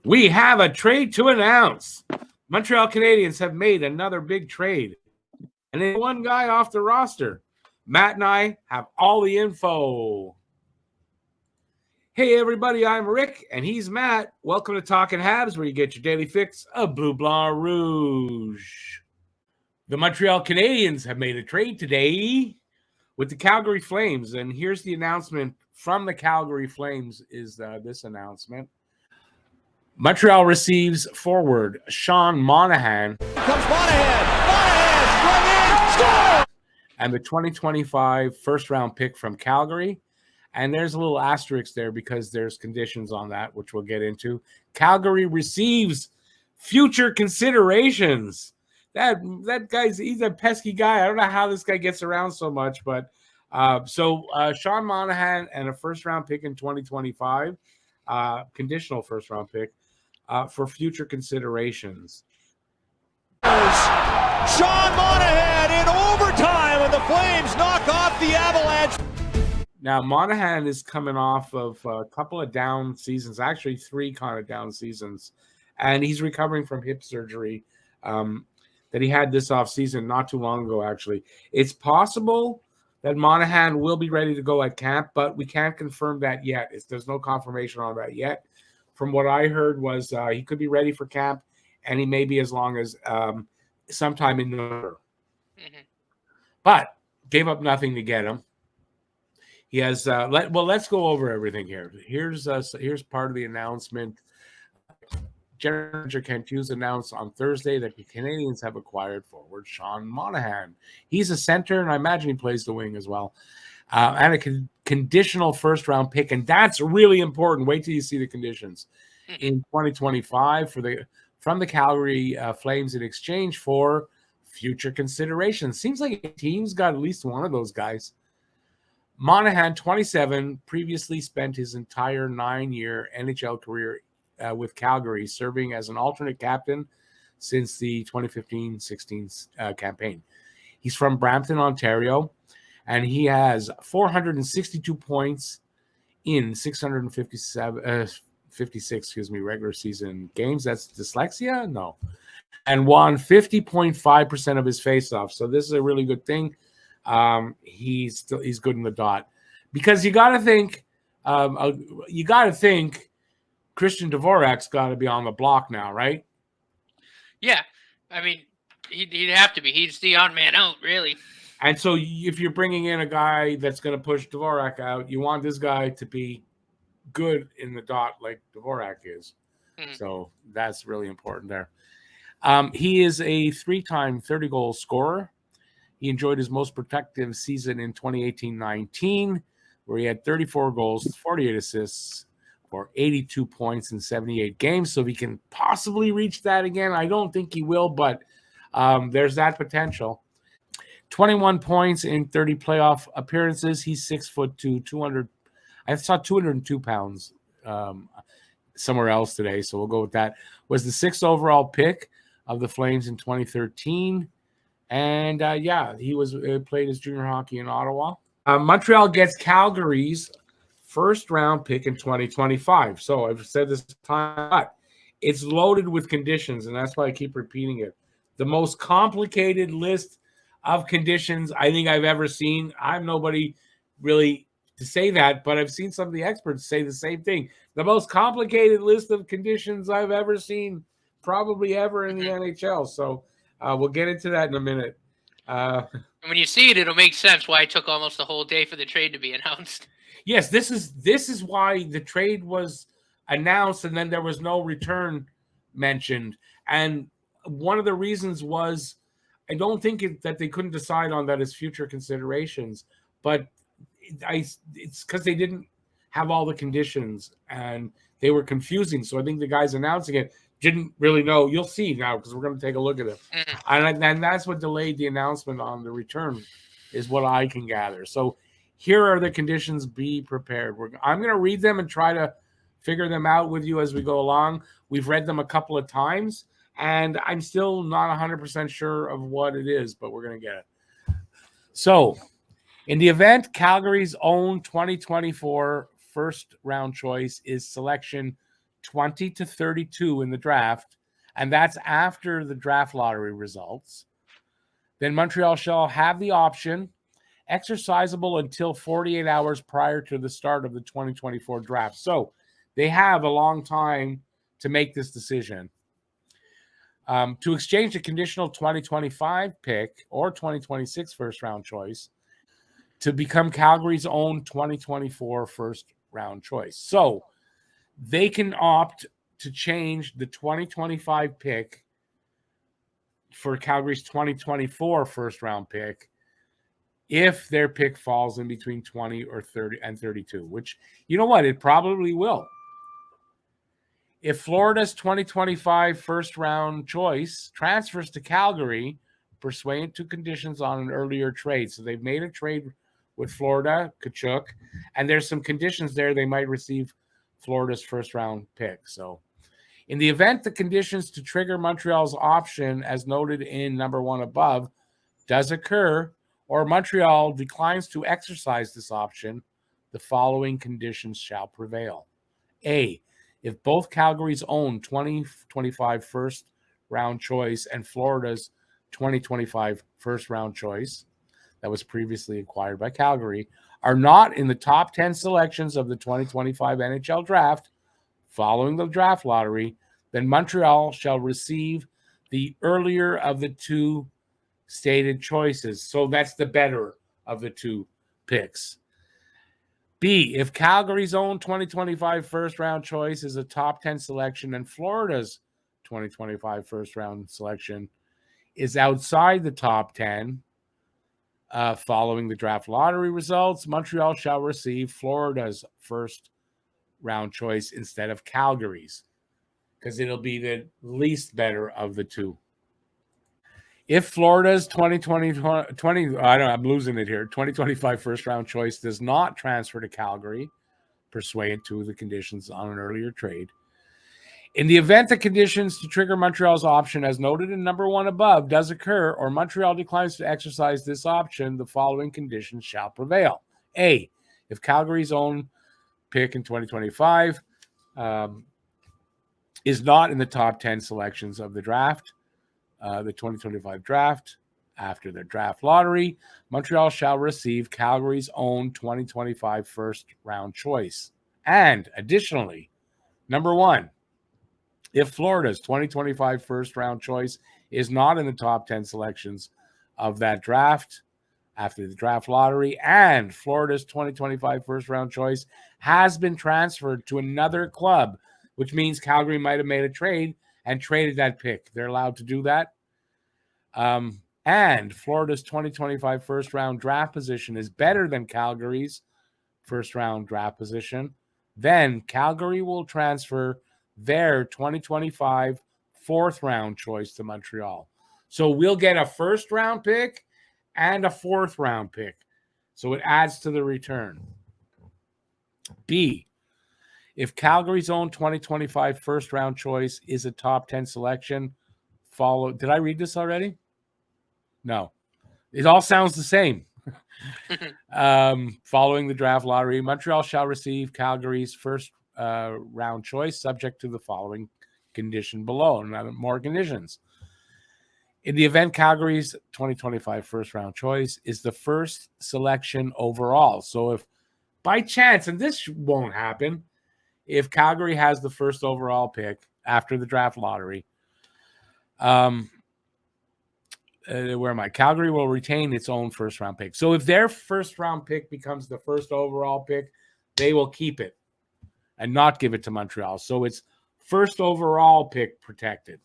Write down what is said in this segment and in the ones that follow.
We have a trade to announce. Montreal Canadiens have made another big trade, and they one guy off the roster. Matt and I have all the info. Hey, everybody, I'm Rick, and he's Matt. Welcome to Talking Habs, where you get your daily fix of Bleu Blanc Rouge. The Montreal Canadiens have made a trade today with the Calgary Flames, and here's the announcement from the Calgary Flames is this announcement. Montreal receives forward Sean Monahan. Comes Monahan, strung in, score! And the 2025 first-round pick from Calgary. And there's a little asterisk there because there's conditions on that, which we'll get into. Calgary receives future considerations. That guy's he's a pesky guy. I don't know how this guy gets around so much, but Sean Monahan and a first-round pick in 2025, conditional first-round pick for future considerations. Sean Monahan in overtime, and the Flames knock off the Avalanche. Now, Monahan is coming off of a couple of down seasons, actually 3 kind of down seasons, and he's recovering from hip surgery that he had this offseason not too long ago, actually. It's possible that Monahan will be ready to go at camp, but we can't confirm that yet. There's no confirmation on that yet. From what I heard was he could be ready for camp, and he may be as long as sometime in November. Mm-hmm. But gave up nothing to get him. He has let's go over everything here. Here's part of the announcement. General Manager Kent Hughes announced on Thursday that the Canadiens have acquired forward Sean Monahan. He's a center, and I imagine he plays the wing as well. And a conditional first-round pick, and that's really important. Wait till you see the conditions in 2025 from the Calgary Flames in exchange for future considerations. Seems like a team's got at least one of those guys. Monahan, 27, previously spent his entire 9-year NHL career with Calgary, serving as an alternate captain since the 2015-16 campaign. He's from Brampton, Ontario, and he has 462 points in 56 regular season games. That's dyslexia? No. And won 50.5% of his faceoffs. So this is a really good thing. He's good in the dot, because you got to think Christian Dvorak's got to be on the block now, right? Yeah, I mean he'd have to be. He's the odd man out, really. And so if you're bringing in a guy that's going to push Dvorak out, you want this guy to be good in the dot like Dvorak is. Mm-hmm. So that's really important there. He is a 3-time 30-goal scorer. He enjoyed his most productive season in 2018-19, where he had 34 goals, 48 assists, for 82 points in 78 games. So if he can possibly reach that again, I don't think he will, but there's that potential. 21 points in 30 playoff appearances. He's 6'2", 200. I saw 202 pounds somewhere else today, so we'll go with that. Was the 6th overall pick of the Flames in 2013. And he played his junior hockey in Ottawa. Montreal gets Calgary's first-round pick in 2025. So I've said this time, but it's loaded with conditions, and that's why I keep repeating it. The most complicated list of conditions I think I've ever seen. I'm nobody really to say that, but I've seen some of the experts say the same thing. The most complicated list of conditions I've ever seen, probably ever in the NHL. So we'll get into that in a minute. When you see it, it'll make sense why it took almost the whole day for the trade to be announced. Yes, this is why the trade was announced and then there was no return mentioned. And one of the reasons was, I don't think that they couldn't decide on that as future considerations, but it's because they didn't have all the conditions and they were confusing. So I think the guys announcing it didn't really know. You'll see now because we're going to take a look at it. And that's what delayed the announcement on the return, is what I can gather. So here are the conditions. Be prepared. I'm going to read them and try to figure them out with you as we go along. We've read them a couple of times, and I'm still not 100% sure of what it is, but we're going to get it. So in the event Calgary's own 2024 first-round choice is selection 20 to 32 in the draft, and that's after the draft lottery results, then Montreal shall have the option exercisable until 48 hours prior to the start of the 2024 draft. So they have a long time to make this decision. To exchange a conditional 2025 pick or 2026 first-round choice to become Calgary's own 2024 first-round choice. So they can opt to change the 2025 pick for Calgary's 2024 first-round pick if their pick falls in between 20 or 30 and 32, which, you know what, it probably will. If Florida's 2025 first-round choice transfers to Calgary, pursuant to conditions on an earlier trade. So they've made a trade with Florida, Tkachuk, and there's some conditions there they might receive Florida's first-round pick. So in the event the conditions to trigger Montreal's option, as noted in number 1 above, does occur, or Montreal declines to exercise this option, the following conditions shall prevail. A, if both Calgary's own 2025 first-round choice and Florida's 2025 first-round choice that was previously acquired by Calgary are not in the top 10 selections of the 2025 NHL draft following the draft lottery, then Montreal shall receive the earlier of the two stated choices. So that's the better of the two picks. B, if Calgary's own 2025 first-round choice is a top 10 selection and Florida's 2025 first-round selection is outside the top 10 following the draft lottery results, Montreal shall receive Florida's first-round choice instead of Calgary's, because it'll be the least better of the two. If Florida's 2025 first-round choice does not transfer to Calgary, pursuant to the conditions on an earlier trade, in the event the conditions to trigger Montreal's option, as noted in number 1 above, does occur, or Montreal declines to exercise this option, the following conditions shall prevail. A, if Calgary's own pick in 2025 is not in the top 10 selections of the draft, the 2025 draft, after the draft lottery, Montreal shall receive Calgary's own 2025 first-round choice. And additionally, number 1, if Florida's 2025 first-round choice is not in the top 10 selections of that draft after the draft lottery, and Florida's 2025 first-round choice has been transferred to another club, which means Calgary might have made a trade and traded that pick. They're allowed to do that. And Florida's 2025 first-round draft position is better than Calgary's first-round draft position, then Calgary will transfer their 2025 fourth-round choice to Montreal. So we'll get a first-round pick and a fourth-round pick. So it adds to the return. B, if Calgary's own 2025 first-round choice is a top 10 selection, did I read this already? No. It all sounds the same. Following the draft lottery, Montreal shall receive Calgary's first round choice, subject to the following condition below, and more conditions. In the event Calgary's 2025 first round choice is the first selection overall. So if by chance, and this won't happen, if Calgary has the first overall pick after the draft lottery, Calgary will retain its own first round pick. So if their first round pick becomes the first overall pick, they will keep it and not give it to Montreal. So it's first overall pick protected.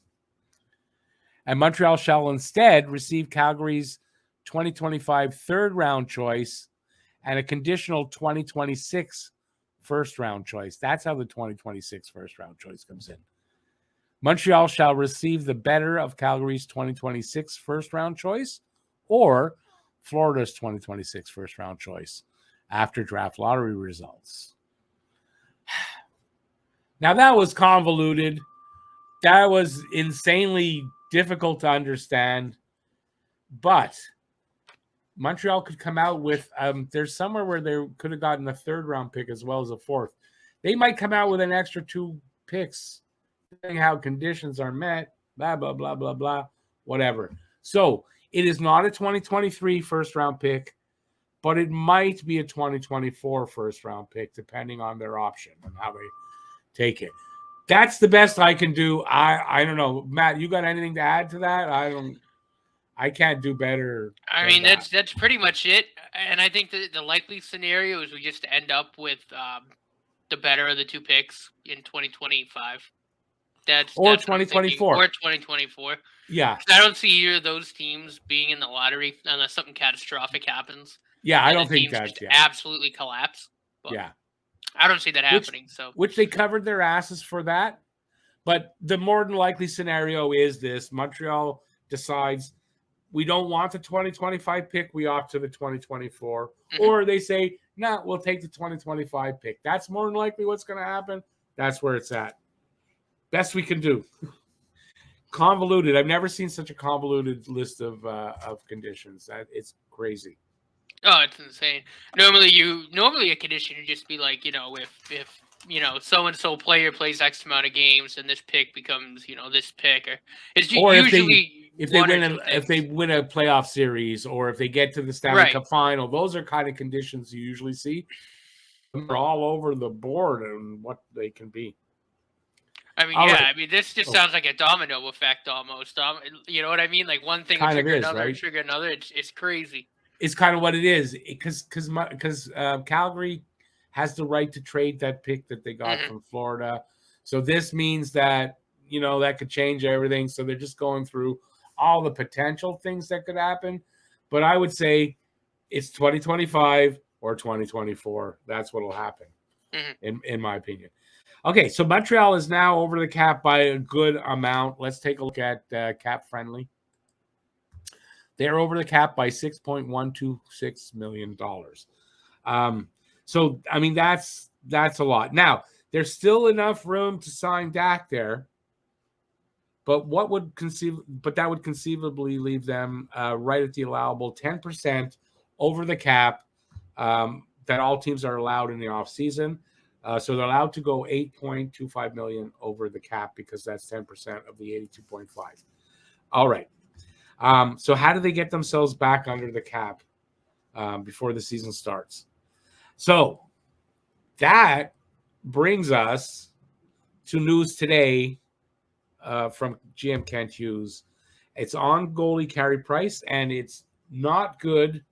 And Montreal shall instead receive Calgary's 2025 third round choice and a conditional 2026 first round choice. That's how the 2026 first round choice comes in. Montreal shall receive the better of Calgary's 2026 first round choice or Florida's 2026 first round choice after draft lottery results. Now, that was convoluted. That was insanely difficult to understand. But Montreal could come out with, there's somewhere where they could have gotten a third round pick as well as a fourth. They might come out with an extra 2 picks, depending how conditions are met, blah, blah, blah, blah, blah, whatever. So it is not a 2023 first-round pick, but it might be a 2024 first-round pick, depending on their option and how they take it. That's the best I can do. I don't know. Matt, you got anything to add to that? I can't do better. I mean, that's pretty much it. And I think the likely scenario is we just end up with the better of the two picks in 2025. That's 2024. Or 2024. Yeah. I don't see either of those teams being in the lottery unless something catastrophic happens. Yeah, I don't think that's absolutely collapse. But yeah. I don't see that happening. Which they covered their asses for that. But the more than likely scenario is this. Montreal decides we don't want the 2025 pick. We opt to the 2024. Mm-hmm. Or they say, no, we'll take the 2025 pick. That's more than likely what's going to happen. That's where it's at. Best we can do. Convoluted. I've never seen such a convoluted list of conditions. It's crazy. Oh, it's insane. Normally a condition would just be like, if so and so player plays X amount of games and this pick becomes, this pick, or it's usually if they win a playoff series or if they get to the Stanley Cup final, those are kind of conditions you usually see. They're all over the board and what they can be. I mean, all right. I mean, this just sounds like a domino effect almost. You know what I mean? Like one thing will trigger another, right? Trigger another. It's crazy. It's kind of what it is, because Calgary has the right to trade that pick that they got from Florida. So this means that, that could change everything. So they're just going through all the potential things that could happen. But I would say it's 2025 or 2024. That's what will happen, in my opinion. Okay, so Montreal is now over the cap by a good amount. Let's take a look at Cap Friendly. They're over the cap by $6.126 million. So, I mean, that's a lot. Now, there's still enough room to sign Dak there, but that would conceivably leave them right at the allowable 10% over the cap that all teams are allowed in the offseason. So they're allowed to go $8.25 million over the cap because that's 10% of the 82.5. All right. So how do they get themselves back under the cap before the season starts? So that brings us to news today from GM Kent Hughes. It's on goalie Carey Price, and it's not good.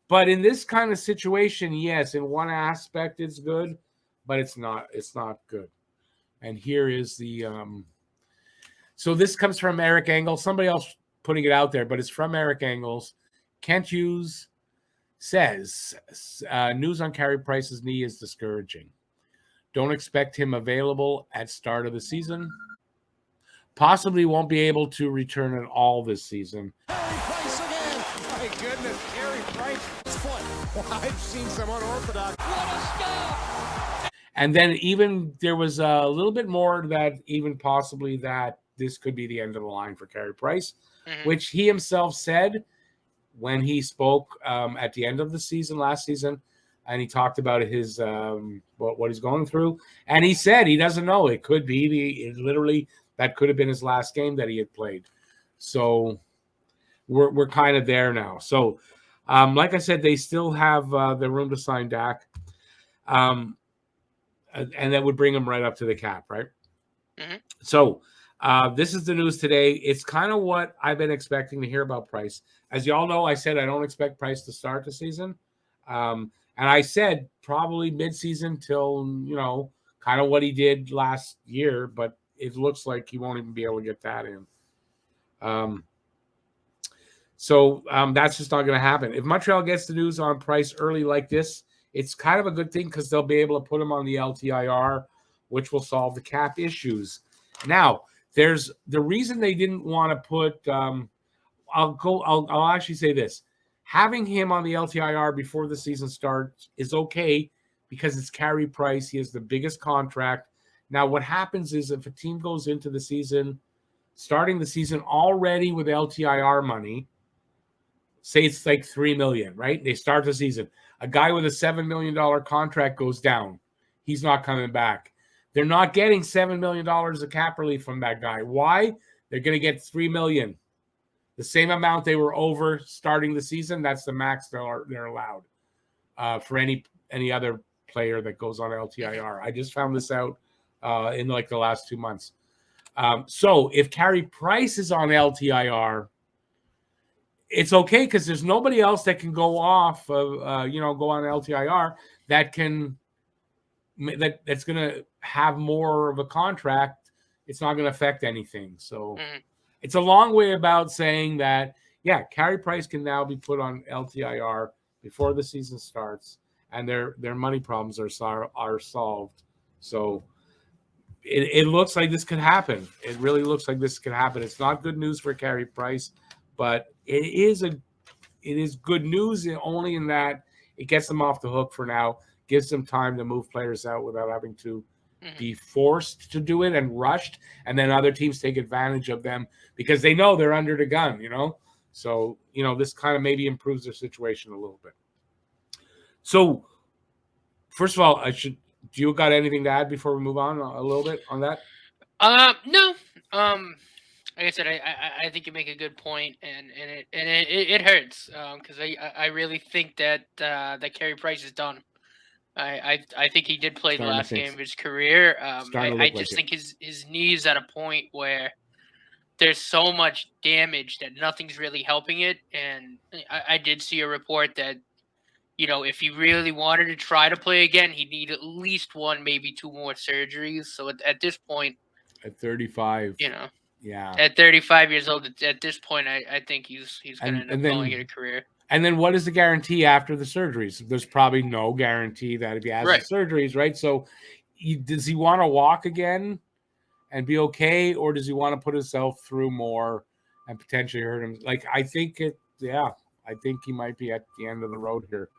But in this kind of situation, yes, in one aspect it's good, but it's not good. And here is the so this comes from Eric Engel. Somebody else putting it out there, but it's from Eric Engels. Kent Hughes says, news on Carey Price's knee is discouraging. Don't expect him available at start of the season. Possibly won't be able to return at all this season. Carey Price again. My goodness, Carey Price's foot. Well, I've seen some unorthodox. What a stop! And then even there was a little bit more that even possibly that this could be the end of the line for Carey Price, which he himself said when he spoke at the end of the season, last season, and he talked about his what he's going through. And he said he doesn't know. It could be literally that could have been his last game that he had played. So we're kind of there now. So like I said, they still have the room to sign Dak. And that would bring him right up to the cap, right? So this is the news today. It's kind of what I've been expecting to hear about Price. As you all know, I said I don't expect Price to start the season. And I said probably midseason till, kind of what he did last year, but it looks like he won't even be able to get that in. So that's just not going to happen. If Montreal gets the news on Price early like this, it's kind of a good thing because they'll be able to put him on the LTIR, which will solve the cap issues. Now, there's the reason they didn't want to put I'll actually say this. Having him on the LTIR before the season starts is okay because it's Carey Price. He has the biggest contract. Now, what happens is if a team goes into the season, starting the season already with LTIR money, say it's like $3 million, right? They start the season. A guy with a $7 million contract goes down. He's not coming back. They're not getting $7 million of cap relief from that guy. Why? They're going to get $3 million. The same amount they were over starting the season. That's the max they're allowed for any other player that goes on LTIR. I just found this out in like the last 2 months. So if Carey Price is on LTIR, it's okay because there's nobody else that can go off of go on LTIR that's going to have more of a contract. It's not going to affect anything. So it's a long way about saying that, yeah, Carey Price can now be put on LTIR before the season starts, and their money problems are solved. So it looks like this could happen. It really looks like this could happen. It's not good news for Carey Price, but it is good news only in that it gets them off the hook for now, gives them time to move players out without having to be forced to do it and rushed, and then other teams take advantage of them because they know they're under the gun, So, this kind of maybe improves their situation a little bit. So, first of all, do you got anything to add before we move on a little bit on that? No. Like I said, I think you make a good point, and it hurts because I really think that that Carey Price is done. I think he did play the last game of his career. I just think his knee's at a point where there's so much damage that nothing's really helping it. And I did see a report that, if he really wanted to try to play again, he'd need at least one, maybe two more surgeries. So at this point, at 35, yeah, at 35 years old, at this point, I think he's going to end up calling it a career. And then what is the guarantee after the surgeries? There's probably no guarantee that if he has the surgeries, right? So does he want to walk again and be okay, or does he want to put himself through more and potentially hurt him? Like, I think I think he might be at the end of the road here.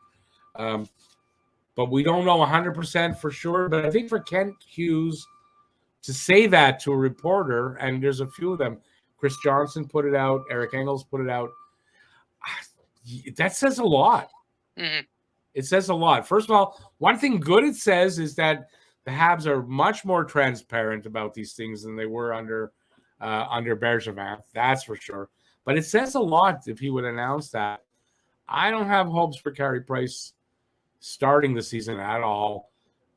But we don't know 100% for sure. But I think for Kent Hughes to say that to a reporter, and there's a few of them, Chris Johnson put it out, Eric Engels put it out, that says a lot. It says a lot. First of all, one thing good it says is that the Habs are much more transparent about these things than they were under Bergevin. That's for sure. But it says a lot if he would announce that. I don't have hopes for Carey Price starting the season at all,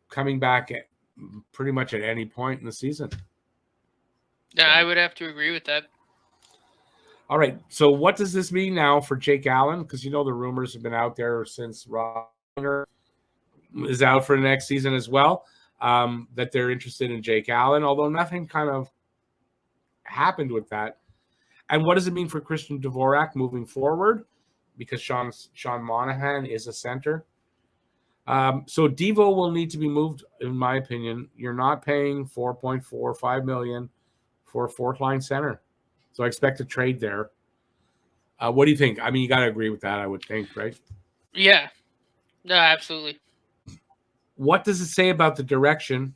coming back at pretty much at any point in the season. Yeah, I would have to agree with that. All right, so what does this mean now for Jake Allen? Because the rumors have been out there since Roger is out for the next season as well, that they're interested in Jake Allen, although nothing kind of happened with that. And what does it mean for Christian Dvorak moving forward? Because Sean Monahan is a center. So Devo will need to be moved, in my opinion. You're not paying $4.45 million for a fourth-line center. So I expect a trade there. What do you think? I mean, you got to agree with that, I would think, right? Yeah. No, absolutely. What does it say about the direction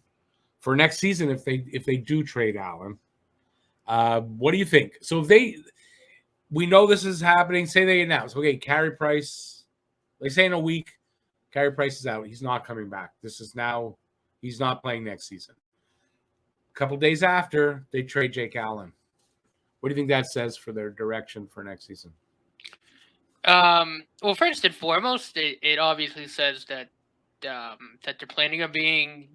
for next season if they do trade Allen? What do you think? So we know this is happening. Say they announce, okay, Carey Price, they say in a week, Carey Price is out. He's not coming back. He's not playing next season. A couple days after, they trade Jake Allen. What do you think that says for their direction for next season? Well, first and foremost, it obviously says that they're planning on being,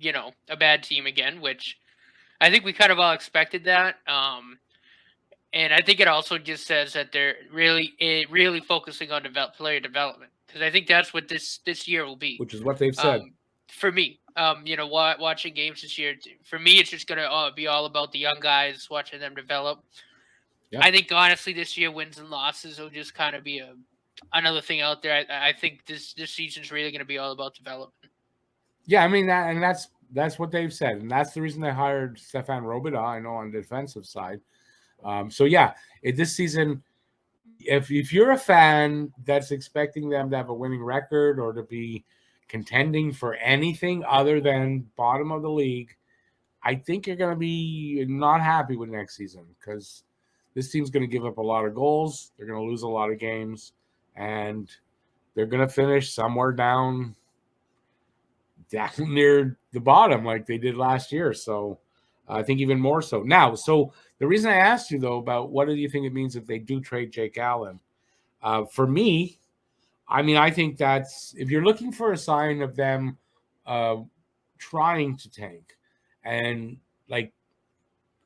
a bad team again, which I think we kind of all expected that. And I think it also just says that they're really focusing on player development, because I think that's what this year will be. Which is what they've said. For me, watching games this year, for me, it's just going to be all about the young guys, watching them develop. Yep. I think, honestly, this year wins and losses will just kind of be another thing out there. I think this season's really going to be all about development. Yeah, I mean, that's what they've said. And that's the reason they hired Stefan Robida, I know, on the defensive side. So, yeah, this season, if you're a fan that's expecting them to have a winning record or to be contending for anything other than bottom of the league, I think you're going to be not happy with next season, because this team's going to give up a lot of goals. They're going to lose a lot of games, and they're going to finish somewhere down down near the bottom like they did last year. So I think even more so now. So the reason I asked you though about what do you think it means if they do trade Jake Allen? For me, I mean, I think that's if you're looking for a sign of them trying to tank and like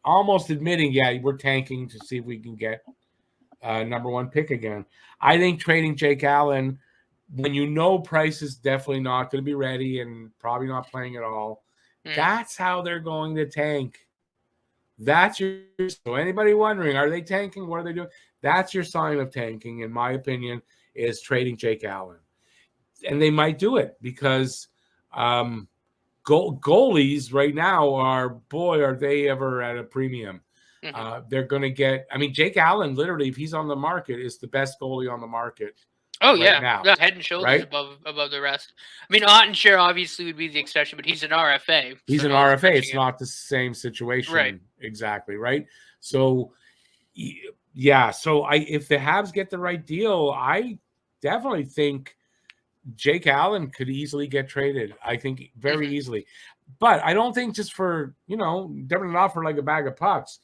almost admitting, yeah, we're tanking to see if we can get number one pick again. I think trading Jake Allen when you know Price is definitely not going to be ready and probably not playing at all, that's how they're going to tank. That's your so anybody wondering, are they tanking? What are they doing? That's your sign of tanking, in my opinion, is trading Jake Allen. And they might do it because goalies right now are, boy, are they ever at a premium. They're going to get, I mean, Jake Allen, literally, if he's on the market, is the best goalie on the market. Oh, right yeah. now, head and shoulders above the rest. I mean, Ottenshire obviously would be the exception, but he's an RFA. He's an RFA. It's not the same situation. Right. Exactly, right? So, yeah. So, if the Habs get the right deal, I definitely think Jake Allen could easily get traded. I think very easily. But I don't think just for, definitely not for like a bag of pucks.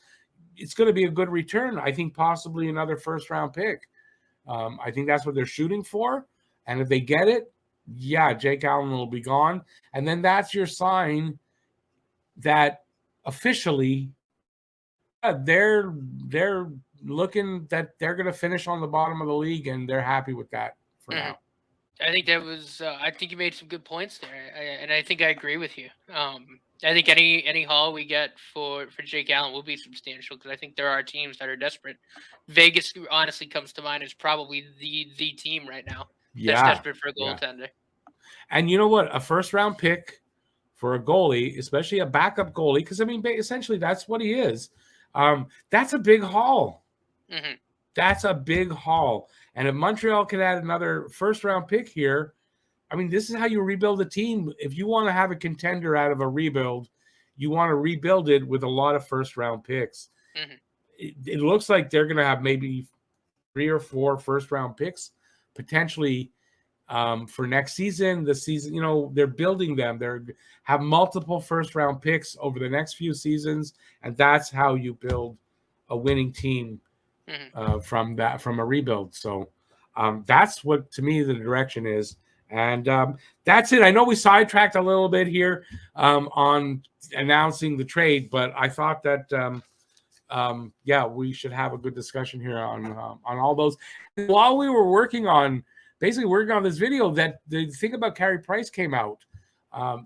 It's going to be a good return. I think possibly another first-round pick. I think that's what they're shooting for. And if they get it, yeah, Jake Allen will be gone. And then that's your sign that officially they're looking that they're going to finish on the bottom of the league, and they're happy with that for now. I think that was. I think you made some good points there, and I think I agree with you. I think any haul we get for Jake Allen will be substantial because I think there are teams that are desperate. Vegas honestly comes to mind as probably the team right now that's desperate for a goaltender. Yeah. And you know what? A first-round pick for a goalie, especially a backup goalie, because, I mean, essentially that's what he is. That's a big haul. That's a big haul. And if Montreal can add another first-round pick here, I mean, this is how you rebuild a team. If you want to have a contender out of a rebuild, you want to rebuild it with a lot of first-round picks. It looks like they're going to have maybe 3 or 4 first-round picks potentially for next season. The season, they're building them. They have multiple first-round picks over the next few seasons, and that's how you build a winning team from a rebuild. So that's what, to me, the direction is. And that's it. I know we sidetracked a little bit here on announcing the trade, but I thought that, we should have a good discussion here on all those. While we were working on this video, that the thing about Carey Price came out. I'll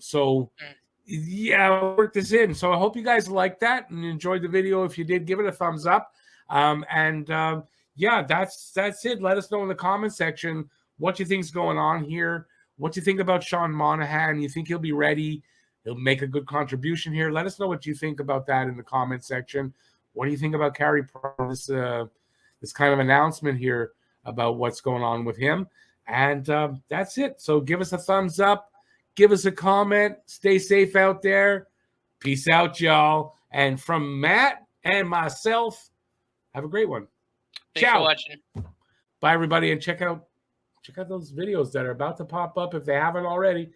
work this in. So I hope you guys liked that and enjoyed the video. If you did, give it a thumbs up. That's it. Let us know in the comment section what you think's going on here. What you think about Sean Monahan? You think he'll be ready? He'll make a good contribution here. Let us know what you think about that in the comment section. What do you think about Carey Price? This kind of announcement here about what's going on with him. And that's it. So give us a thumbs up. Give us a comment. Stay safe out there. Peace out, y'all. And from Matt and myself, have a great one. Thanks for watching. Bye, everybody. And check out those videos that are about to pop up if they haven't already.